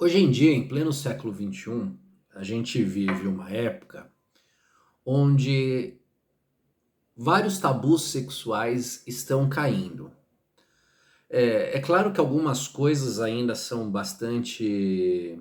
Hoje em dia, em pleno século XXI, a gente vive uma época onde vários tabus sexuais estão caindo. É claro que algumas coisas ainda são bastante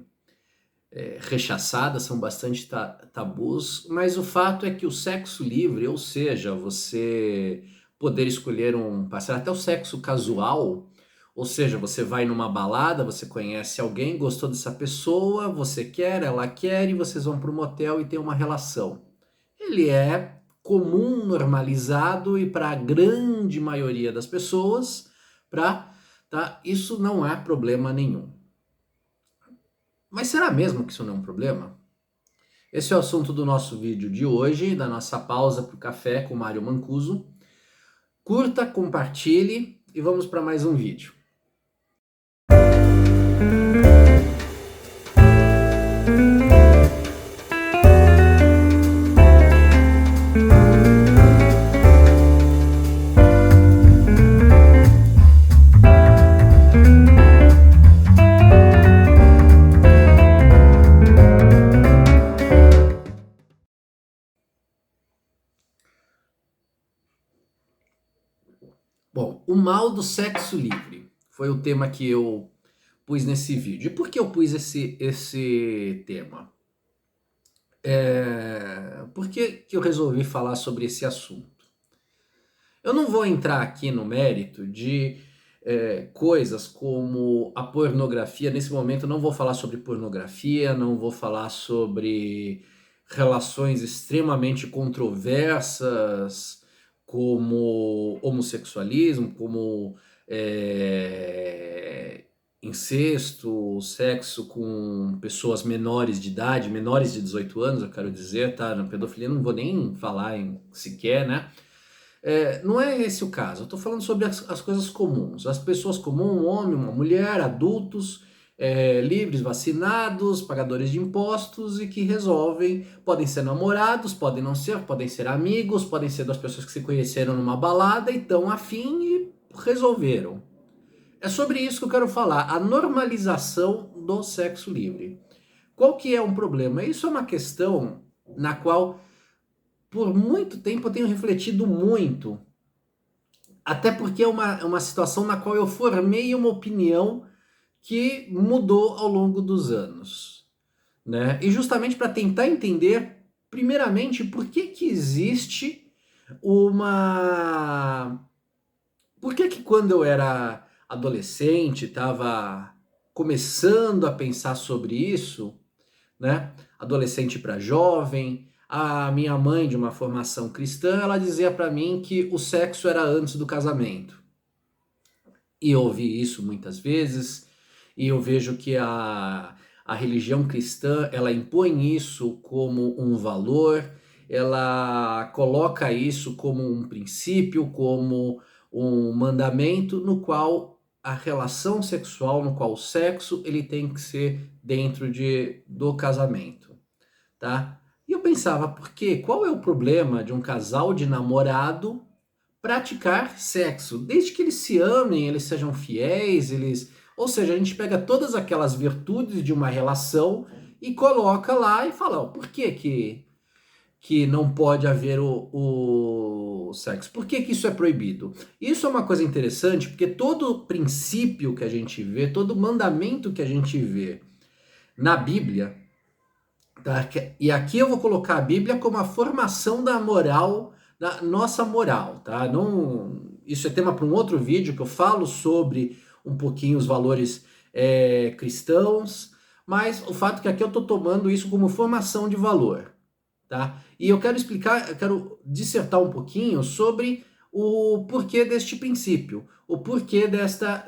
rechaçadas, são bastante tabus, mas o fato é que o sexo livre, ou seja, você poder escolher um parceiro, até o sexo casual, ou seja, você vai numa balada, você conhece alguém, gostou dessa pessoa, você quer, ela quer, e vocês vão para o motel e tem uma relação. Ele é comum, normalizado e para a grande maioria das pessoas, isso não é problema nenhum. Mas será mesmo que isso não é um problema? Esse é o assunto do nosso vídeo de hoje, da nossa pausa para o café com Mário Mancuso. Curta, compartilhe e vamos para mais um vídeo. Bom, o mal do sexo livre foi o tema que eu pus nesse vídeo. E por que eu pus esse tema? Por que eu resolvi falar sobre esse assunto? Eu não vou entrar aqui no mérito de coisas como a pornografia. Nesse momento eu não vou falar sobre pornografia, não vou falar sobre relações extremamente controversas como homossexualismo, como incesto, sexo com pessoas menores de idade, menores de 18 anos, eu quero dizer, tá? Na pedofilia não vou nem falar em sequer, né? Não é esse o caso, eu estou falando sobre as coisas comuns, as pessoas comuns, um homem, uma mulher, adultos, livres, vacinados, pagadores de impostos e que resolvem, podem ser namorados, podem não ser, podem ser amigos, podem ser das pessoas que se conheceram numa balada e estão afim e resolveram. É sobre isso que eu quero falar, a normalização do sexo livre. Qual que é um problema? Isso é uma questão na qual por muito tempo eu tenho refletido muito, até porque é uma situação na qual eu formei uma opinião que mudou ao longo dos anos, né? E justamente para tentar entender, primeiramente, por que que existe uma... Por que que quando eu era adolescente, estava começando a pensar sobre isso, né? Adolescente para jovem, a minha mãe, de uma formação cristã, ela dizia para mim que o sexo era antes do casamento. E eu ouvi isso muitas vezes, e eu vejo que a religião cristã, ela impõe isso como um valor, ela coloca isso como um princípio, como um mandamento, no qual a relação sexual, no qual o sexo, ele tem que ser dentro do casamento, tá? E eu pensava, por quê? Qual é o problema de um casal de namorado praticar sexo? Desde que eles se amem, eles sejam fiéis, ou seja, a gente pega todas aquelas virtudes de uma relação e coloca lá e fala, ó, por que que não pode haver o sexo? Por que que isso é proibido? Isso é uma coisa interessante, porque todo princípio que a gente vê, todo mandamento que a gente vê na Bíblia, tá? E aqui eu vou colocar a Bíblia como a formação da moral, da nossa moral, tá? Não, isso é tema para um outro vídeo que eu falo sobre um pouquinho os valores cristãos, mas o fato é que aqui eu estou tomando isso como formação de valor, tá? E eu quero explicar, eu quero dissertar um pouquinho sobre o porquê deste princípio, o porquê desta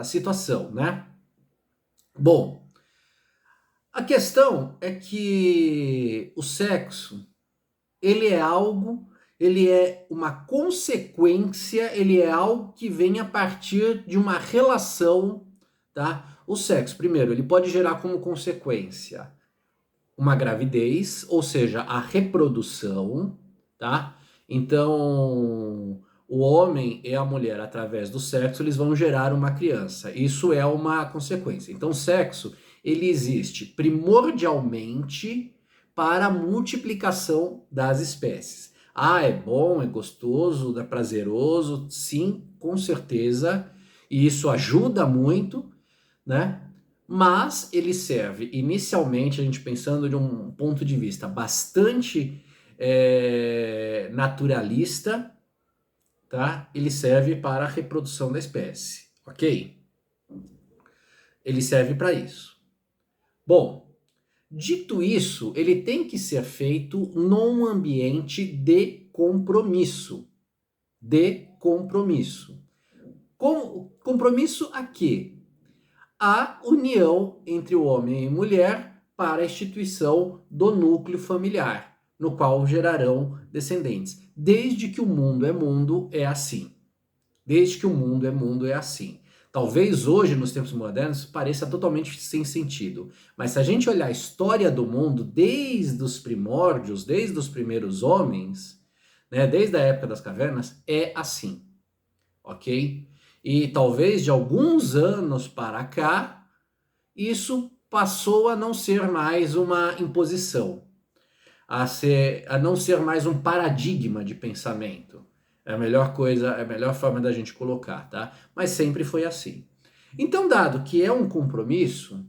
situação, né? Bom, a questão é que o sexo, ele é algo, ele é uma consequência, ele é algo que vem a partir de uma relação, tá? O sexo, primeiro, ele pode gerar como consequência uma gravidez, ou seja, a reprodução, tá? Então, o homem e a mulher, através do sexo, eles vão gerar uma criança. Isso é uma consequência. Então, o sexo, ele existe primordialmente para a multiplicação das espécies. Ah, é bom, é gostoso, é prazeroso, sim, com certeza, e isso ajuda muito, né? Mas ele serve inicialmente, a gente pensando de um ponto de vista bastante naturalista, tá? Ele serve para a reprodução da espécie, ok? Ele serve para isso. Bom, dito isso, ele tem que ser feito num ambiente de compromisso. De compromisso. Compromisso a quê? A união entre o homem e mulher para a instituição do núcleo familiar, no qual gerarão descendentes. Desde que o mundo é assim. Desde que o mundo é assim. Talvez hoje, nos tempos modernos, pareça totalmente sem sentido. Mas se a gente olhar a história do mundo, desde os primórdios, desde os primeiros homens, né, desde a época das cavernas, é assim. Ok? E talvez de alguns anos para cá, isso passou a não ser mais uma imposição, a não ser mais um paradigma de pensamento. É a melhor coisa, é a melhor forma da gente colocar, tá? Mas sempre foi assim. Então, dado que é um compromisso,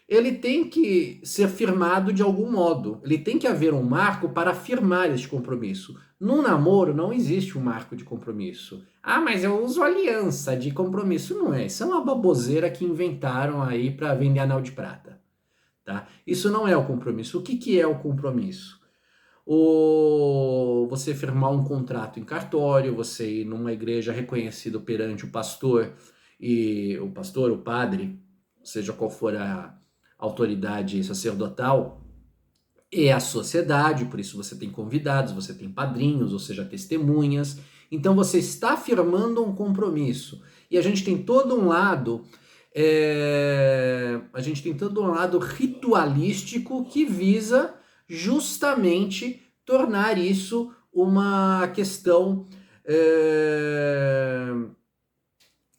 ele tem que ser firmado de algum modo. Ele tem que haver um marco para firmar este compromisso. No namoro não existe um marco de compromisso. Ah, mas eu uso aliança de compromisso. Não é. Isso é uma baboseira que inventaram aí para vender anel de prata. Tá? Isso não é o compromisso. O que é o compromisso? Você firmar um contrato em cartório, você ir numa igreja reconhecido perante o pastor, o padre, seja qual for a autoridade sacerdotal, e a sociedade, por isso você tem convidados, você tem padrinhos, ou seja, testemunhas. Então você está firmando um compromisso. E a gente tem todo um lado ritualístico que visa justamente tornar isso uma questão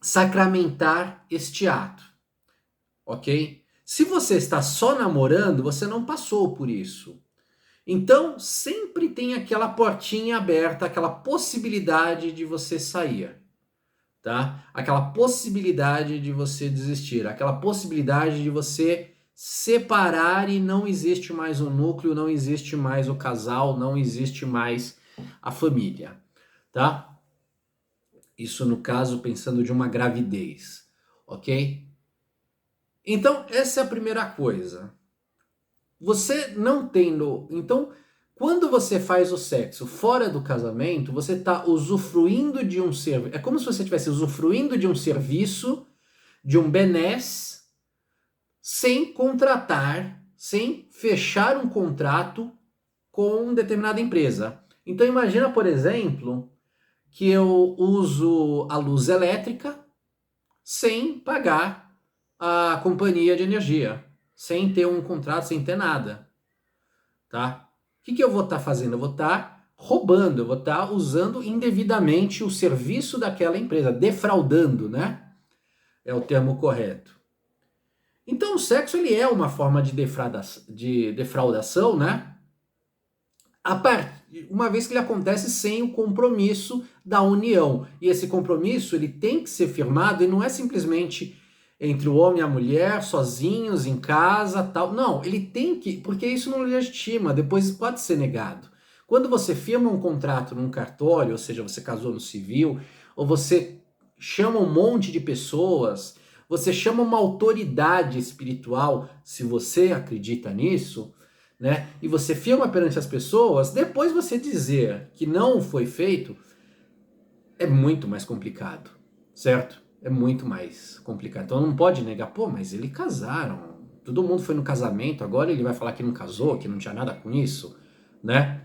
sacramentar este ato, ok? Se você está só namorando, você não passou por isso. Então, sempre tem aquela portinha aberta, aquela possibilidade de você sair, tá? Aquela possibilidade de você desistir, aquela possibilidade de você separar e não existe mais o núcleo, não existe mais o casal, não existe mais a família, tá? Isso no caso pensando de uma gravidez, ok? Então, essa é a primeira coisa. Você não tendo... Então, quando você faz o sexo fora do casamento, você está usufruindo de um serviço. É como se você estivesse usufruindo de um serviço, de um benesse, sem contratar, sem fechar um contrato com determinada empresa. Então, imagina, por exemplo, que eu uso a luz elétrica sem pagar a companhia de energia, sem ter um contrato, sem ter nada, tá? O que eu vou estar fazendo? Eu vou estar roubando, eu vou estar usando indevidamente o serviço daquela empresa, defraudando, né? É o termo correto. Então o sexo ele é uma forma de defraudação, né? Uma vez que ele acontece sem o compromisso da união. E esse compromisso ele tem que ser firmado e não é simplesmente entre o homem e a mulher, sozinhos, em casa, tal. Não, ele tem que, porque isso não legitima, depois pode ser negado. Quando você firma um contrato num cartório, ou seja, você casou no civil, ou você chama um monte de pessoas, você chama uma autoridade espiritual, se você acredita nisso, né? E você firma perante as pessoas, depois você dizer que não foi feito, é muito mais complicado, certo? É muito mais complicado. Então não pode negar, pô, mas eles casaram, todo mundo foi no casamento, agora ele vai falar que não casou, que não tinha nada com isso, né?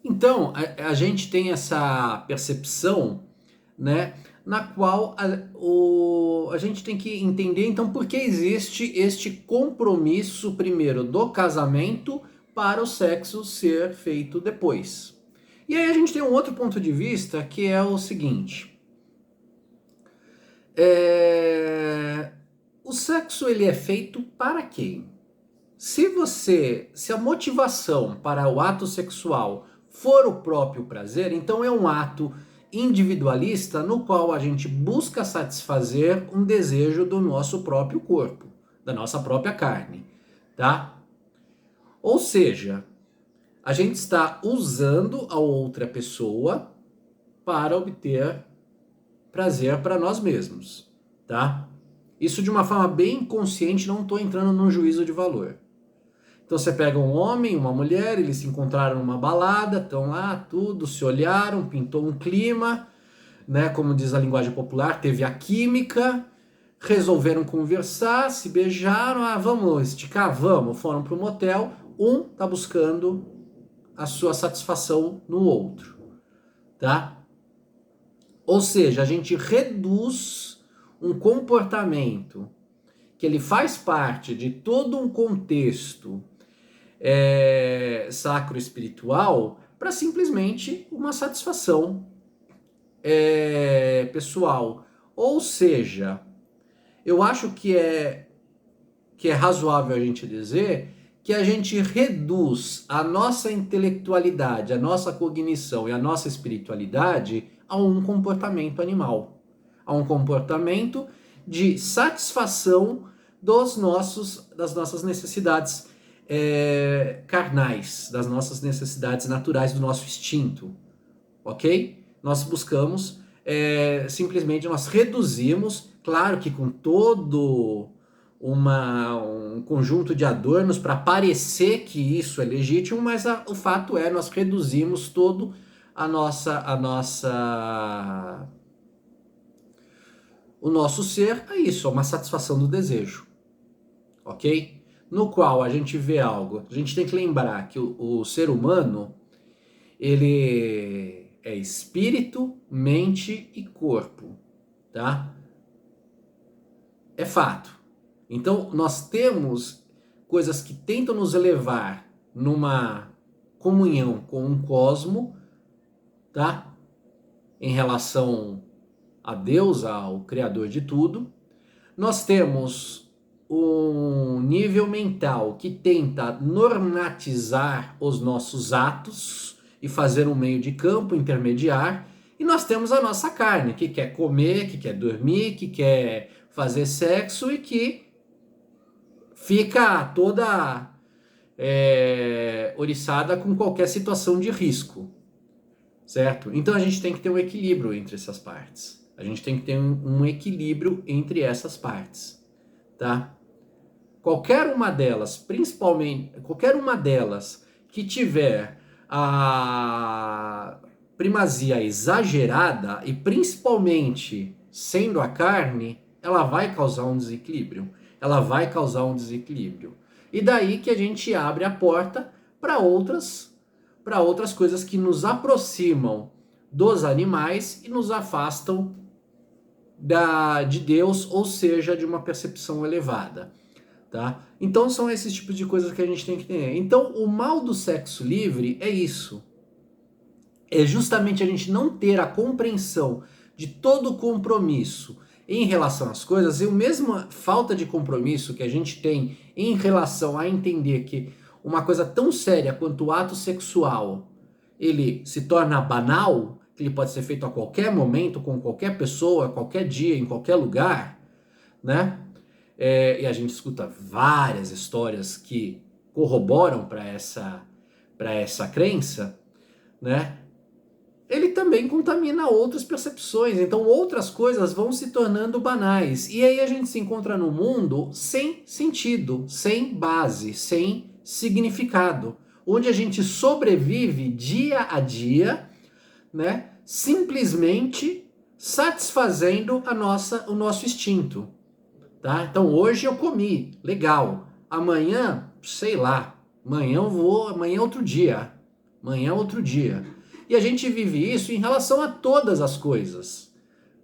Então, a gente tem essa percepção, né, na qual a gente tem que entender, então, por que existe este compromisso, primeiro, do casamento para o sexo ser feito depois. E aí a gente tem um outro ponto de vista que é o seguinte: o sexo ele é feito para quem? Se a motivação para o ato sexual for o próprio prazer, então é um ato individualista no qual a gente busca satisfazer um desejo do nosso próprio corpo, da nossa própria carne, tá? Ou seja, a gente está usando a outra pessoa para obter prazer para nós mesmos, tá? Isso de uma forma bem consciente, não estou entrando num juízo de valor. Então você pega um homem, uma mulher, eles se encontraram numa balada, estão lá, tudo, se olharam, pintou um clima, né? Como diz a linguagem popular, teve a química, resolveram conversar, se beijaram, vamos esticar? Vamos, foram para o motel, um tá buscando a sua satisfação no outro, tá? Ou seja, a gente reduz um comportamento que ele faz parte de todo um contexto sacro espiritual para simplesmente uma satisfação pessoal. Ou seja, eu acho que é razoável a gente dizer que a gente reduz a nossa intelectualidade, a nossa cognição e a nossa espiritualidade a um comportamento animal, a um comportamento de satisfação das nossas necessidades carnais, das nossas necessidades naturais, do nosso instinto, ok? Nós buscamos, simplesmente nós reduzimos, claro que com todo um conjunto de adornos para parecer que isso é legítimo, mas o fato é nós reduzimos todo o nosso ser a isso, a uma satisfação do desejo, ok? No qual a gente vê algo, a gente tem que lembrar que o ser humano, ele é espírito, mente e corpo, tá? É fato. Então, nós temos coisas que tentam nos elevar numa comunhão com um cosmo, tá? Em relação a Deus, ao Criador de tudo. Nós temos um nível mental que tenta normatizar os nossos atos e fazer um meio de campo intermediar. E nós temos a nossa carne, que quer comer, que quer dormir, que quer fazer sexo e que fica toda oriçada com qualquer situação de risco, certo? Então a gente tem que ter um equilíbrio entre essas partes. A gente tem que ter um equilíbrio entre essas partes, tá? Qualquer uma delas, principalmente, qualquer uma delas que tiver a primazia exagerada e principalmente sendo a carne, ela vai causar um desequilíbrio. Ela vai causar um desequilíbrio. E daí que a gente abre a porta para outras coisas que nos aproximam dos animais e nos afastam de Deus, ou seja, de uma percepção elevada. Tá? Então são esses tipos de coisas que a gente tem que ter. Então o mal do sexo livre é isso. É justamente a gente não ter a compreensão de todo o compromisso em relação às coisas e a mesma falta de compromisso que a gente tem em relação a entender que uma coisa tão séria quanto o ato sexual, ele se torna banal, que ele pode ser feito a qualquer momento, com qualquer pessoa, qualquer dia, em qualquer lugar, né? E a gente escuta várias histórias que corroboram para essa crença, né? Ele também contamina outras percepções, então outras coisas vão se tornando banais. E aí a gente se encontra no mundo sem sentido, sem base, sem significado, onde a gente sobrevive dia a dia, né? Simplesmente satisfazendo o nosso instinto. Tá? Então hoje eu comi, legal. Amanhã, sei lá, amanhã é outro dia. Amanhã é outro dia. E a gente vive isso em relação a todas as coisas,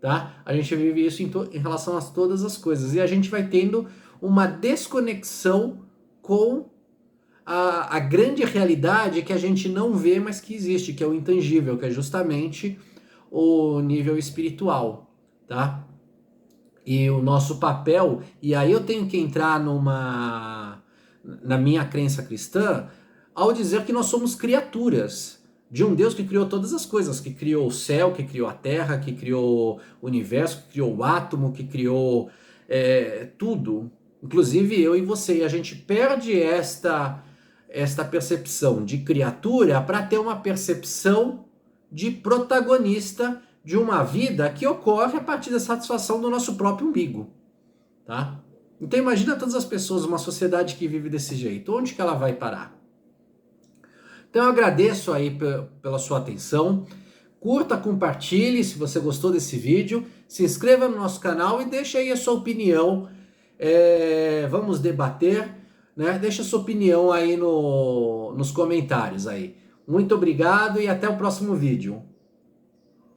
tá? A gente vive isso em relação a todas as coisas. E a gente vai tendo uma desconexão com a grande realidade que a gente não vê, mas que existe, que é o intangível, que é justamente o nível espiritual, tá? E o nosso papel, e aí eu tenho que entrar na minha crença cristã, ao dizer que nós somos criaturas de um Deus que criou todas as coisas, que criou o céu, que criou a terra, que criou o universo, que criou o átomo, que criou tudo, inclusive eu e você. E a gente perde esta percepção de criatura para ter uma percepção de protagonista de uma vida que ocorre a partir da satisfação do nosso próprio umbigo, tá? Então imagina todas as pessoas, uma sociedade que vive desse jeito, onde que ela vai parar? Então eu agradeço aí pela sua atenção, curta, compartilhe se você gostou desse vídeo, se inscreva no nosso canal e deixe aí a sua opinião, vamos debater, né? Deixa a sua opinião aí nos comentários aí. Muito obrigado e até o próximo vídeo.